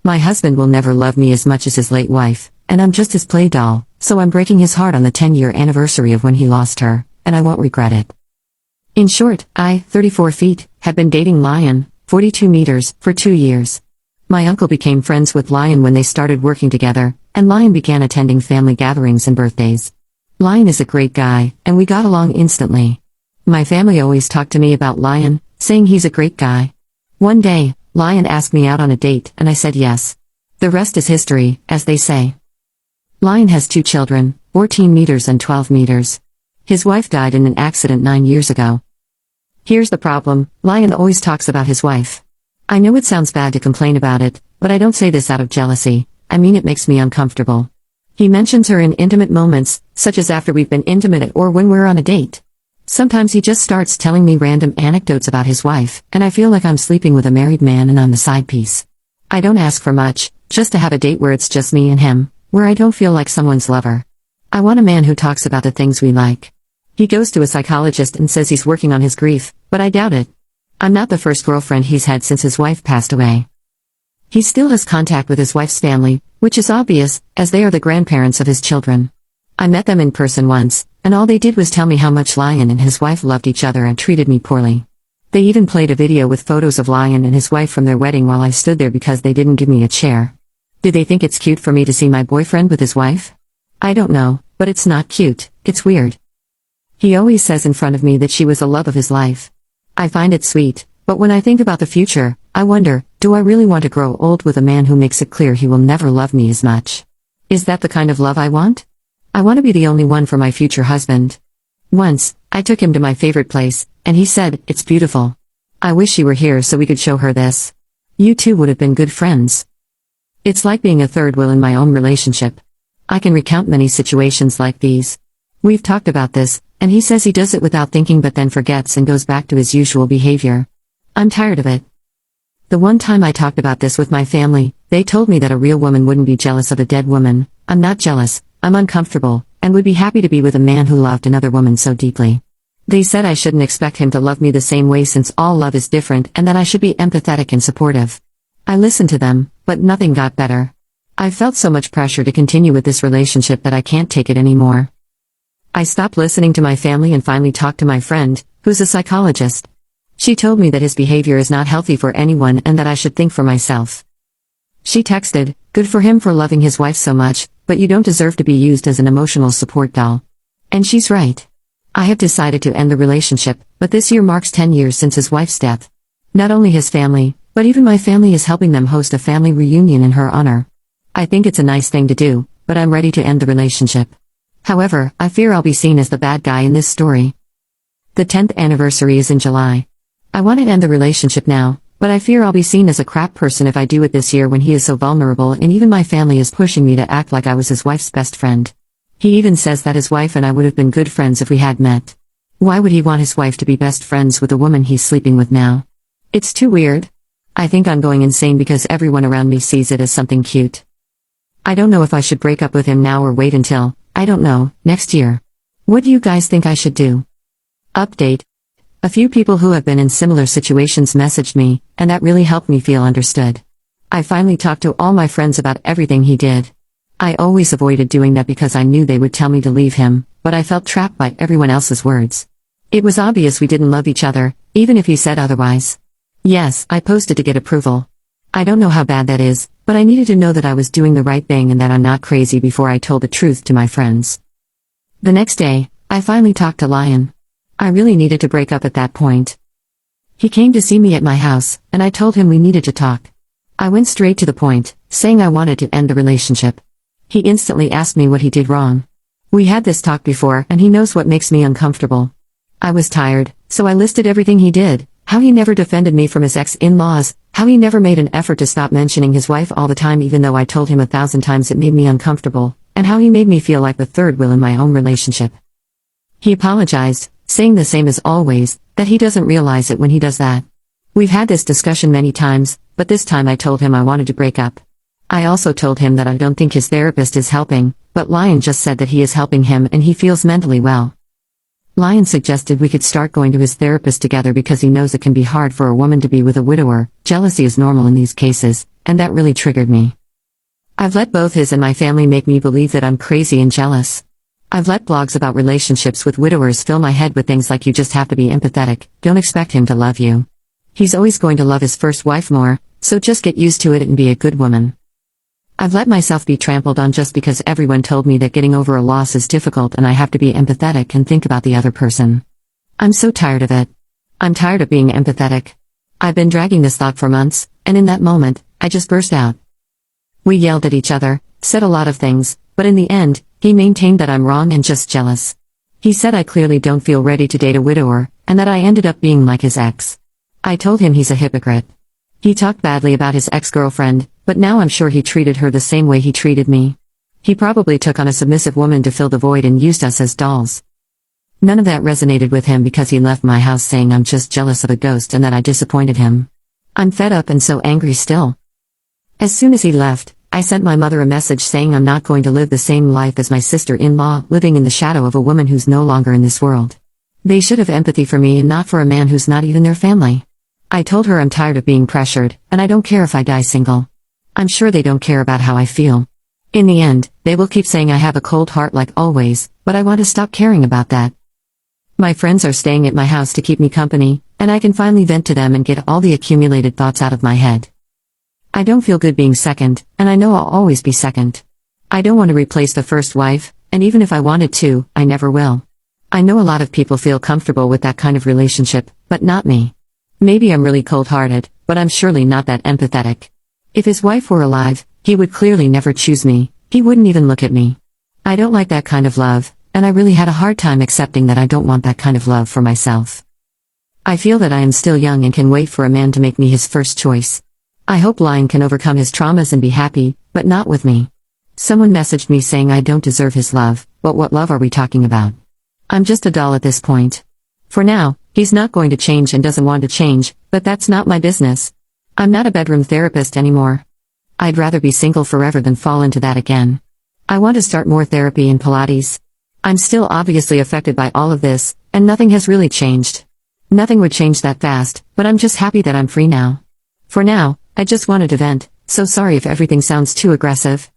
My husband will never love me as much as his late wife, and I'm just his play doll, so I'm breaking his heart on the 10-year anniversary of when he lost her, and I won't regret it. In short, I, 34 feet, have been dating Lion, 42 meters, for 2 years. My uncle became friends with Lion when they started working together, and Lion began attending family gatherings and birthdays. Lion is a great guy, and we got along instantly. My family always talked to me about Lion, saying he's a great guy. One day, Lion asked me out on a date, and I said yes. The rest is history, as they say. Lion has 2 children, 14 meters and 12 meters. His wife died in an accident 9 years ago. Here's the problem, Lion always talks about his wife. I know it sounds bad to complain about it, but I don't say this out of jealousy, I mean it makes me uncomfortable. He mentions her in intimate moments, such as after we've been intimate or when we're on a date. Sometimes he just starts telling me random anecdotes about his wife, and I feel like I'm sleeping with a married man and I'm the side piece. I don't ask for much, just to have a date where it's just me and him, where I don't feel like someone's lover. I want a man who talks about the things we like. He goes to a psychologist and says he's working on his grief, but I doubt it. I'm not the first girlfriend he's had since his wife passed away. He still has contact with his wife's family, which is obvious, as they are the grandparents of his children. I met them in person once, and all they did was tell me how much Lion and his wife loved each other and treated me poorly. They even played a video with photos of Lion and his wife from their wedding while I stood there because they didn't give me a chair. Do they think it's cute for me to see my boyfriend with his wife? I don't know, but it's not cute, it's weird. He always says in front of me that she was the love of his life. I find it sweet, but when I think about the future, I wonder, do I really want to grow old with a man who makes it clear he will never love me as much? Is that the kind of love I want? I want to be the only one for my future husband. Once, I took him to my favorite place, and he said, "It's beautiful. I wish she were here so we could show her this. You two would have been good friends." It's like being a third wheel in my own relationship. I can recount many situations like these. We've talked about this, and he says he does it without thinking but then forgets and goes back to his usual behavior. I'm tired of it. The one time I talked about this with my family, they told me that a real woman wouldn't be jealous of a dead woman. I'm not jealous, I'm uncomfortable, and would be happy to be with a man who loved another woman so deeply. They said I shouldn't expect him to love me the same way since all love is different and that I should be empathetic and supportive. I listened to them, but nothing got better. I felt so much pressure to continue with this relationship that I can't take it anymore. I stopped listening to my family and finally talked to my friend, who's a psychologist. She told me that his behavior is not healthy for anyone and that I should think for myself. She texted, "Good for him for loving his wife so much, but you don't deserve to be used as an emotional support doll." And she's right. I have decided to end the relationship, but this year marks 10 years since his wife's death. Not only his family, but even my family is helping them host a family reunion in her honor. I think it's a nice thing to do, but I'm ready to end the relationship. However, I fear I'll be seen as the bad guy in this story. The 10th anniversary is in July. I want to end the relationship now, but I fear I'll be seen as a crap person if I do it this year when he is so vulnerable and even my family is pushing me to act like I was his wife's best friend. He even says that his wife and I would have been good friends if we had met. Why would he want his wife to be best friends with the woman he's sleeping with now? It's too weird. I think I'm going insane because everyone around me sees it as something cute. I don't know if I should break up with him now or wait until, I don't know, next year. What do you guys think I should do? Update. A few people who have been in similar situations messaged me, and that really helped me feel understood. I finally talked to all my friends about everything he did. I always avoided doing that because I knew they would tell me to leave him, but I felt trapped by everyone else's words. It was obvious we didn't love each other, even if he said otherwise. Yes, I posted to get approval. I don't know how bad that is, but I needed to know that I was doing the right thing and that I'm not crazy before I told the truth to my friends. The next day, I finally talked to Lion. I really needed to break up at that point. He came to see me at my house, and I told him we needed to talk. I went straight to the point, saying I wanted to end the relationship. He instantly asked me what he did wrong. We had this talk before and he knows what makes me uncomfortable. I was tired, so I listed everything he did, how he never defended me from his ex-in-laws, how he never made an effort to stop mentioning his wife all the time even though I told him 1,000 times it made me uncomfortable, and how he made me feel like the third wheel in my own relationship. He apologized, saying the same as always, that he doesn't realize it when he does that. We've had this discussion many times, but this time I told him I wanted to break up. I also told him that I don't think his therapist is helping, but Lion just said that he is helping him and he feels mentally well. Lion suggested we could start going to his therapist together because he knows it can be hard for a woman to be with a widower. Jealousy is normal in these cases, and that really triggered me. I've let both his and my family make me believe that I'm crazy and jealous. I've let blogs about relationships with widowers fill my head with things like you just have to be empathetic, don't expect him to love you. He's always going to love his first wife more, so just get used to it and be a good woman. I've let myself be trampled on just because everyone told me that getting over a loss is difficult and I have to be empathetic and think about the other person. I'm so tired of it. I'm tired of being empathetic. I've been dragging this thought for months, and in that moment, I just burst out. We yelled at each other, said a lot of things, but in the end, he maintained that I'm wrong and just jealous. He said I clearly don't feel ready to date a widower, and that I ended up being like his ex. I told him he's a hypocrite. He talked badly about his ex-girlfriend, but now I'm sure he treated her the same way he treated me. He probably took on a submissive woman to fill the void and used us as dolls. None of that resonated with him because he left my house saying I'm just jealous of a ghost and that I disappointed him. I'm fed up and so angry still. As soon as he left, I sent my mother a message saying I'm not going to live the same life as my sister-in-law, living in the shadow of a woman who's no longer in this world. They should have empathy for me and not for a man who's not even their family. I told her I'm tired of being pressured, and I don't care if I die single. I'm sure they don't care about how I feel. In the end, they will keep saying I have a cold heart like always, but I want to stop caring about that. My friends are staying at my house to keep me company, and I can finally vent to them and get all the accumulated thoughts out of my head. I don't feel good being second, and I know I'll always be second. I don't want to replace the first wife, and even if I wanted to, I never will. I know a lot of people feel comfortable with that kind of relationship, but not me. Maybe I'm really cold-hearted, but I'm surely not that empathetic. If his wife were alive, he would clearly never choose me, he wouldn't even look at me. I don't like that kind of love, and I really had a hard time accepting that I don't want that kind of love for myself. I feel that I am still young and can wait for a man to make me his first choice. I hope Lion can overcome his traumas and be happy, but not with me. Someone messaged me saying I don't deserve his love, but what love are we talking about? I'm just a doll at this point. For now, he's not going to change and doesn't want to change, but that's not my business. I'm not a bedroom therapist anymore. I'd rather be single forever than fall into that again. I want to start more therapy and Pilates. I'm still obviously affected by all of this, and nothing has really changed. Nothing would change that fast, but I'm just happy that I'm free now. For now, I just wanted to vent, so sorry if everything sounds too aggressive.